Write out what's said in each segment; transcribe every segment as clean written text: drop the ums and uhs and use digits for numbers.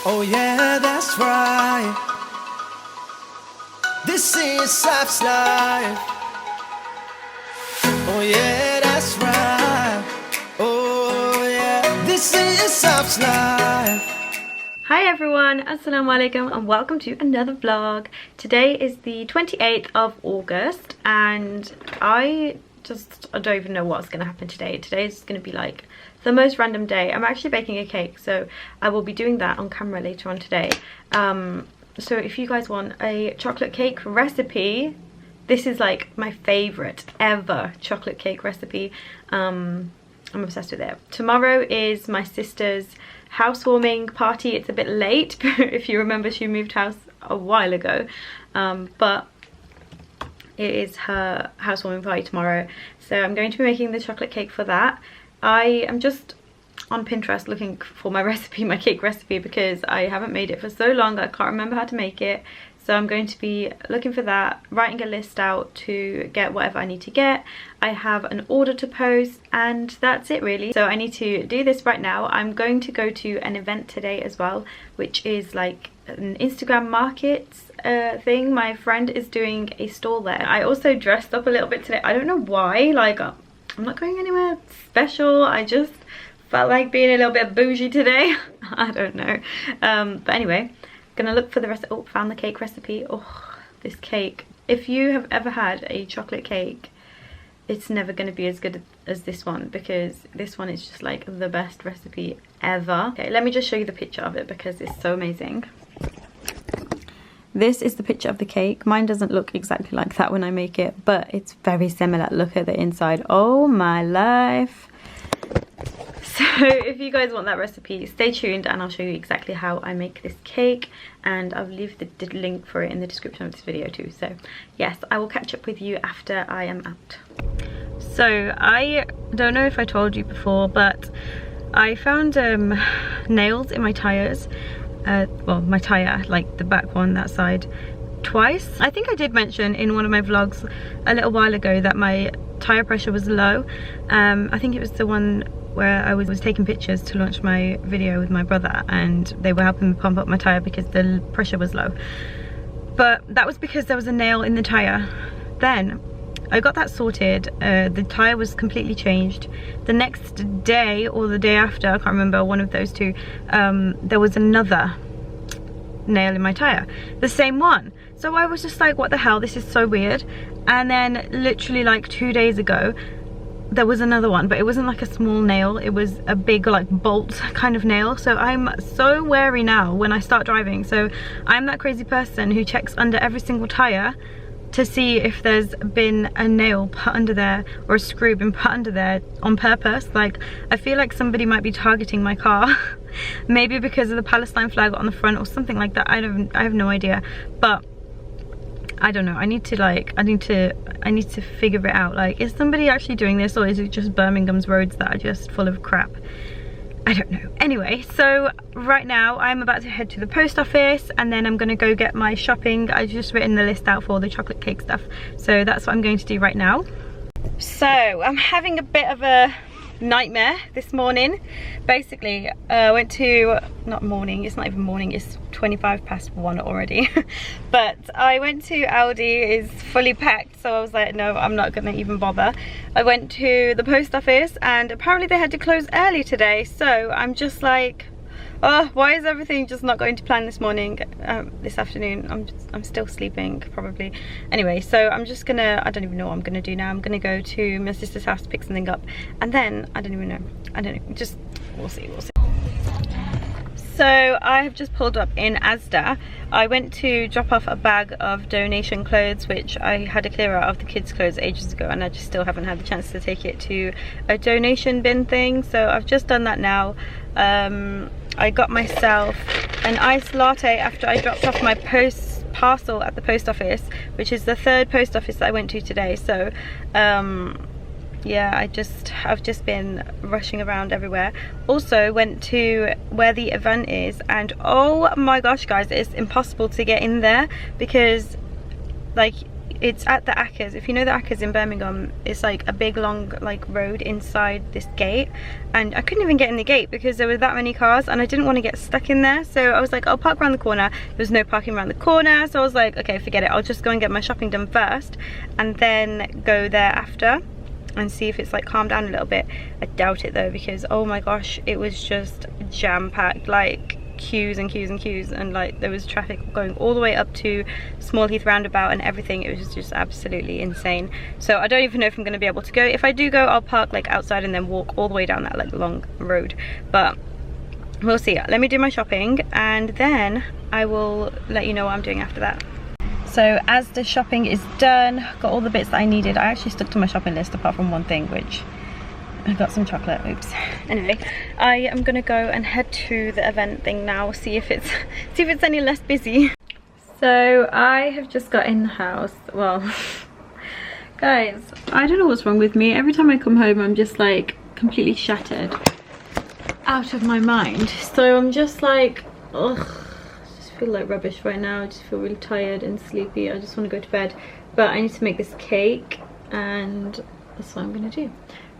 Oh yeah, that's right. This is SafsLife. Oh yeah, that's right. Oh yeah, this is SafsLife. Hi everyone, assalamu alaikum and welcome to another vlog. Today is the 28th of August and I don't even know what's going to happen today. Today's going to be like the most random day. I'm actually baking a cake, so I will be doing that on camera later on today. So if you guys want a chocolate cake recipe, this is like my favorite ever chocolate cake recipe. I'm obsessed with it. Tomorrow is my sister's housewarming party. It's a bit late. If you remember, she moved house a while ago, but it is her housewarming party tomorrow, so I'm going to be making the chocolate cake for that. I am just on Pinterest looking for my recipe, my cake recipe, because I haven't made it for so long I can't remember how to make it. So I'm going to be looking for that, writing a list out to get whatever I need to get. I have an order to post and that's it really. So I need to do this right now. I'm going to go to an event today as well, which is like an Instagram markets thing. My friend is doing a stall there. I also dressed up a little bit today. I don't know why, like I'm not going anywhere special. I just felt like being a little bit bougie today. I don't know. But anyway, gonna look for the rest. Oh, found the cake recipe. Oh, this cake. If you have ever had a chocolate cake, it's never going to be as good as this one, because this one is just like the best recipe ever. Okay, let me just show you the picture of it because it's so amazing. This is the picture of the cake. Mine doesn't look exactly like that when I make it, but it's very similar. Look at the inside. Oh my life. So if you guys want that recipe, stay tuned and I'll show you exactly how I make this cake, and I'll leave the link for it in the description of this video too. So yes, I will catch up with you after I am out. So I don't know if I told you before, but I found nails in my tyres. Well, my tyre, like the back one, that side, twice. I think I did mention in one of my vlogs a little while ago that my tyre pressure was low. I think it was the one where I was taking pictures to launch my video with my brother, and they were helping me pump up my tyre because the pressure was low. But that was because there was a nail in the tyre. Then I got that sorted. The tyre was completely changed. The next day or the day after, I can't remember, one of those two, there was another nail in my tyre, the same one. So I was just like, what the hell, this is so weird. And then literally like 2 days ago there was another one, but it wasn't like a small nail, it was a big like bolt kind of nail. So I'm so wary now when I start driving. So I'm that crazy person who checks under every single tyre to see if there's been a nail put under there or a screw been put under there on purpose. Like, I feel like somebody might be targeting my car. Maybe because of the Palestine flag on the front or something like that. I have no idea, but I don't know. I need to figure it out. Like, is somebody actually doing this, or is it just Birmingham's roads that are just full of crap? I don't know. Anyway, so right now I'm about to head to the post office and then I'm going to go get my shopping. I've just written the list out for the chocolate cake stuff, so that's what I'm going to do right now. So I'm having a bit of a nightmare this morning. Basically, I went to, not morning, it's not even morning, it's 1:25 already. But I went to Aldi, it's fully packed, so I was like, no, I'm not gonna even bother. I went to the post office and apparently they had to close early today, so I'm just like, oh, why is everything just not going to plan this morning, this afternoon? I'm still sleeping probably. Anyway, so I'm just gonna, I don't even know what I'm gonna do now. I'm gonna go to my sister's house to pick something up, and then I don't even know. I don't know. Just we'll see. So I have just pulled up in Asda. I went to drop off a bag of donation clothes, which I had to clear out of the kids' clothes ages ago, and I just still haven't had the chance to take it to a donation bin thing. So I've just done that now. I got myself an iced latte after I dropped off my parcel at the post office, which is the third post office that I went to today. So yeah, I've just been rushing around everywhere. Also went to where the event is, and oh my gosh guys, it's impossible to get in there because like it's at the Ackers. If you know the Ackers in Birmingham, it's like a big long like road inside this gate, and I couldn't even get in the gate because there were that many cars and I didn't want to get stuck in there. So I was like, I'll park around the corner. There was no parking around the corner, so I was like, okay, forget it, I'll just go and get my shopping done first and then go there after and see if it's like calmed down a little bit. I doubt it though, because oh my gosh, it was just jam-packed, like queues and queues and queues, and like there was traffic going all the way up to Small Heath roundabout and everything. It was just absolutely insane. So I don't even know if I'm going to be able to go. If I do go, I'll park like outside and then walk all the way down that like long road, but we'll see. Let me do my shopping and then I will let you know what I'm doing after that. So as the shopping is done, got all the bits that I needed. I actually stuck to my shopping list apart from one thing, which I got some chocolate, oops. Anyway, I am gonna go and head to the event thing now, see if it's any less busy. So I have just got in the house. Well, guys, I don't know what's wrong with me. Every time I come home, I'm just like completely shattered, out of my mind. So I'm just like, ugh. Feel like rubbish right now. I just feel really tired and sleepy. I just want to go to bed, but I need to make this cake and that's what I'm gonna do.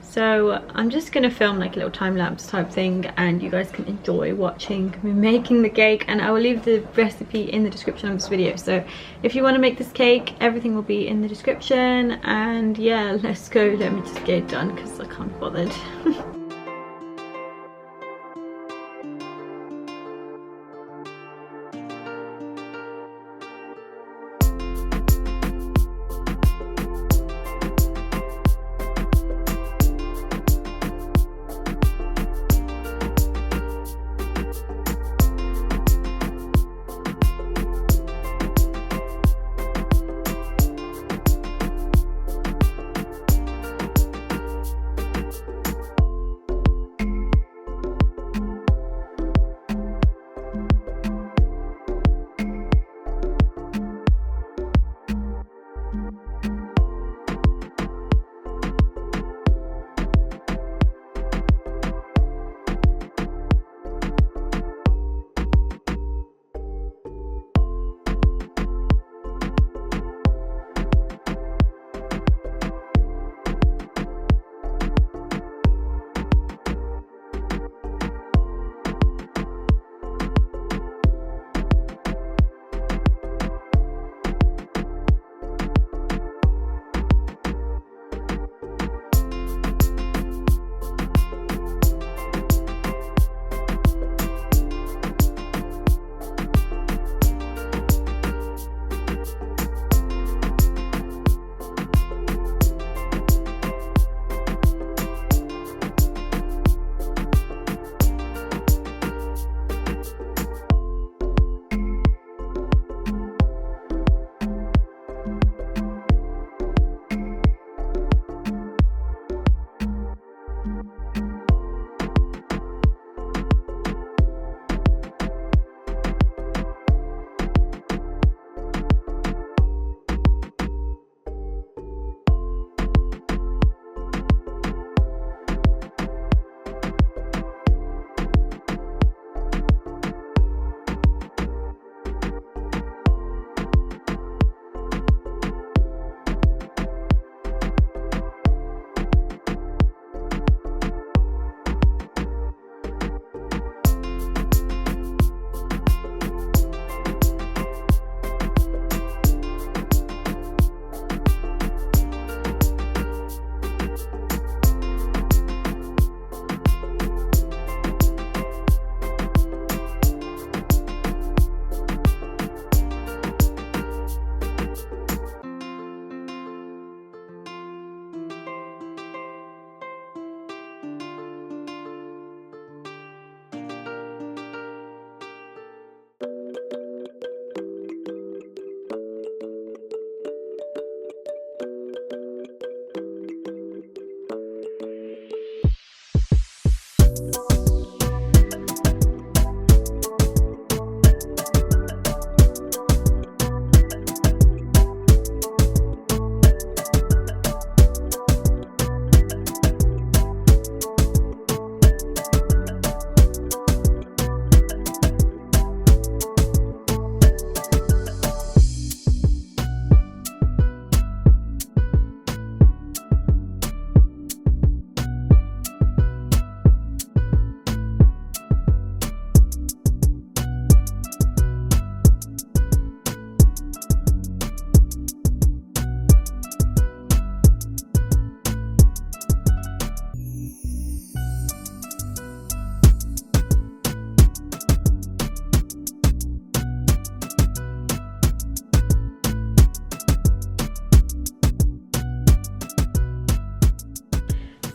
So I'm just gonna film like a little time-lapse type thing and you guys can enjoy watching me making the cake, and I will leave the recipe in the description of this video. So if you want to make this cake, everything will be in the description, and yeah, let's go. Let me just get it done because I can't be bothered.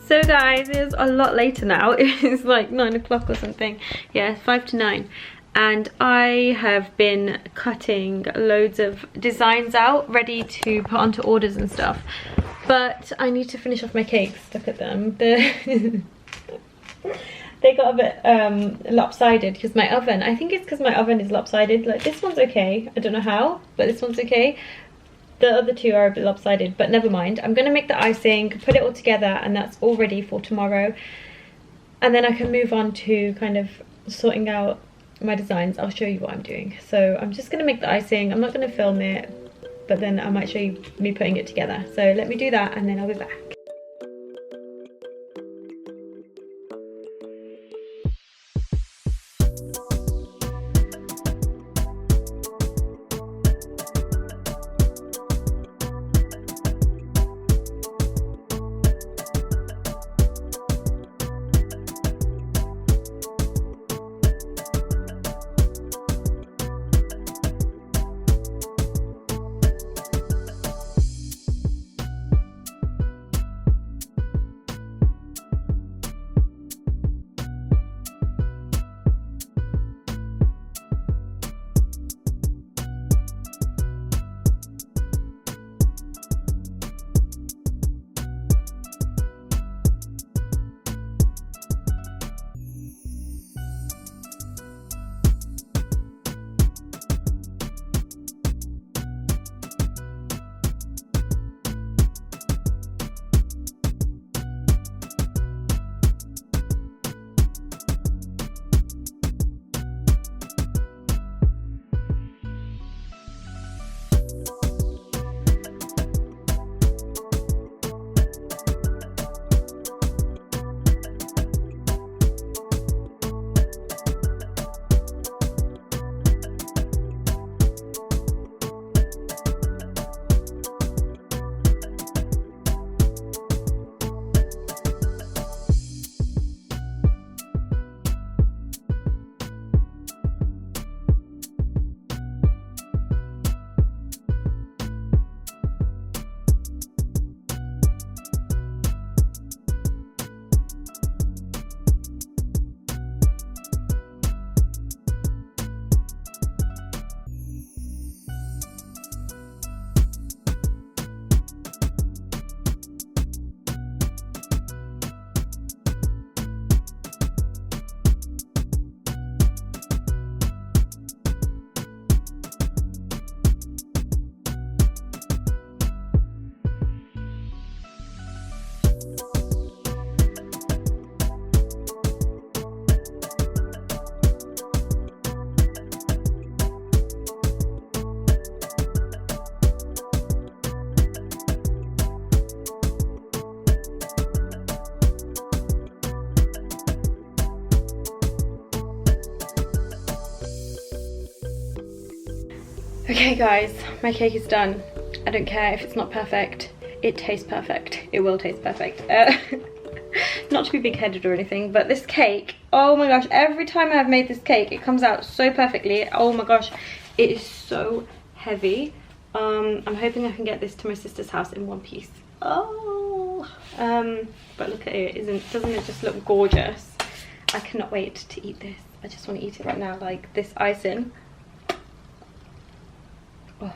So guys, it's a lot later now. It's like 9 o'clock or something. Yeah, 5 to 9. And I have been cutting loads of designs out, ready to put onto orders and stuff. But I need to finish off my cakes. Look at them. They got a bit lopsided because my oven, I think it's because my oven is lopsided. Like this one's okay. I don't know how, but this one's okay. The other two are a bit lopsided, but never mind. I'm going to make the icing, put it all together, and that's all ready for tomorrow. And then I can move on to kind of sorting out my designs. I'll show you what I'm doing. So I'm just going to make the icing. I'm not going to film it, but then I might show you me putting it together. So let me do that and then I'll be back. Okay guys, my cake is done. I don't care if it's not perfect. It tastes perfect. It will taste perfect. Not to be big-headed or anything, but this cake, oh my gosh, every time I've made this cake, it comes out so perfectly. Oh my gosh, it is so heavy. I'm hoping I can get this to my sister's house in one piece. Oh, but look at it, doesn't it just look gorgeous? I cannot wait to eat this. I just want to eat it right now, like this icing. Oh,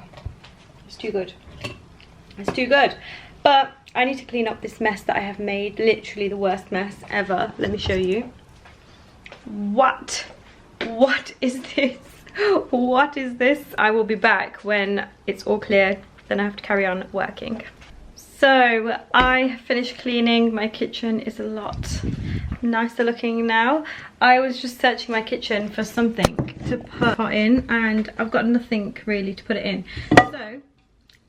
it's too good. It's too good. But I need to clean up this mess that I have made. Literally the worst mess ever. Let me show you. What is this? What is this? I will be back when it's all clear. Then I have to carry on working. So I finished cleaning. My kitchen is a lot nicer looking now. I was just searching my kitchen for something to put in and I've got nothing really to put it in. So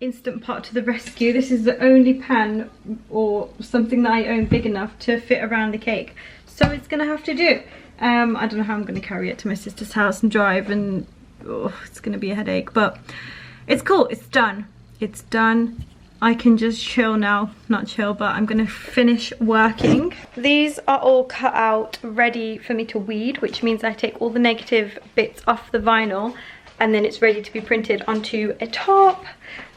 Instant Pot to the rescue. This is the only pan or something that I own big enough to fit around the cake. So it's gonna have to do. I don't know how I'm gonna carry it to my sister's house and drive, and oh, it's gonna be a headache, but it's cool. It's done. It's done. I can just chill now. Not chill, but I'm gonna finish working. These are all cut out, ready for me to weed, which means I take all the negative bits off the vinyl and then it's ready to be printed onto a top.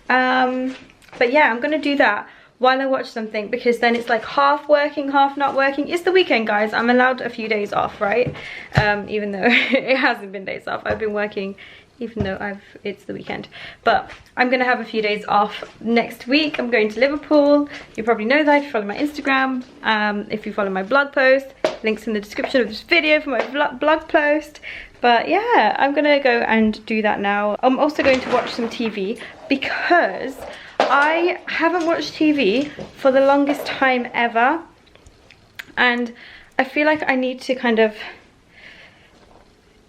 But yeah, I'm gonna do that. while I watch something, because then it's like half working, half not working. It's the weekend, guys. I'm allowed a few days off, right? Even though it hasn't been days off. I've been working even though it's the weekend. But I'm gonna have a few days off next week. I'm going to Liverpool. You probably know that if you follow my Instagram. If you follow my blog post, links in the description of this video for my blog post. But yeah, I'm gonna go and do that now. I'm also going to watch some TV because I haven't watched TV for the longest time ever, and I feel like I need to kind of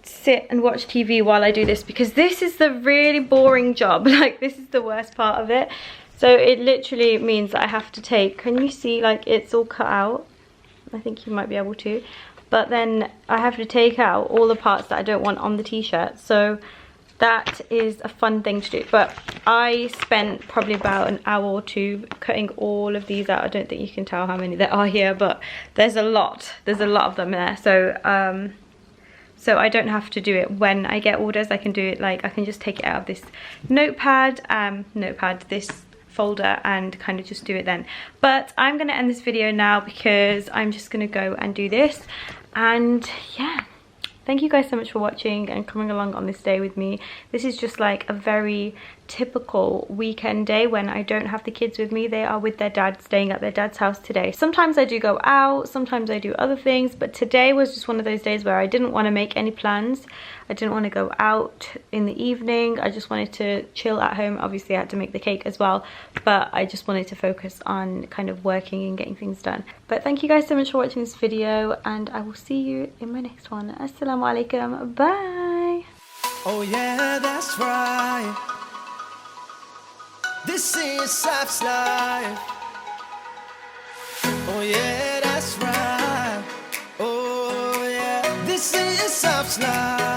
sit and watch TV while I do this, because this is the really boring job. Like, this is the worst part of it. So it literally means that I have to take, can you see, like, it's all cut out? I think you might be able to. But then I have to take out all the parts that I don't want on the t-shirt. So that is a fun thing to do. But I spent probably about an hour or two cutting all of these out. I don't think you can tell how many there are here, but there's a lot of them there. So so I don't have to do it when I get orders. I can do it, like, I can just take it out of this notepad, this folder, and kind of just do it then. But I'm gonna end this video now because I'm just gonna go and do this. And yeah, thank you guys so much for watching and coming along on this day with me. This is just like a very typical weekend day when I don't have the kids with me. They are with their dad, staying at their dad's house today. Sometimes I do go out, sometimes I do other things, but today was just one of those days where I didn't want to make any plans. I didn't want to go out in the evening. I just wanted to chill at home. Obviously I had to make the cake as well, but I just wanted to focus on kind of working and getting things done. But thank you guys so much for watching this video, and I will see you in my next one. Assalamu alaikum. Bye. Oh yeah, that's right. This is SafsLife. Oh yeah, that's right. Oh yeah, this is SafsLife.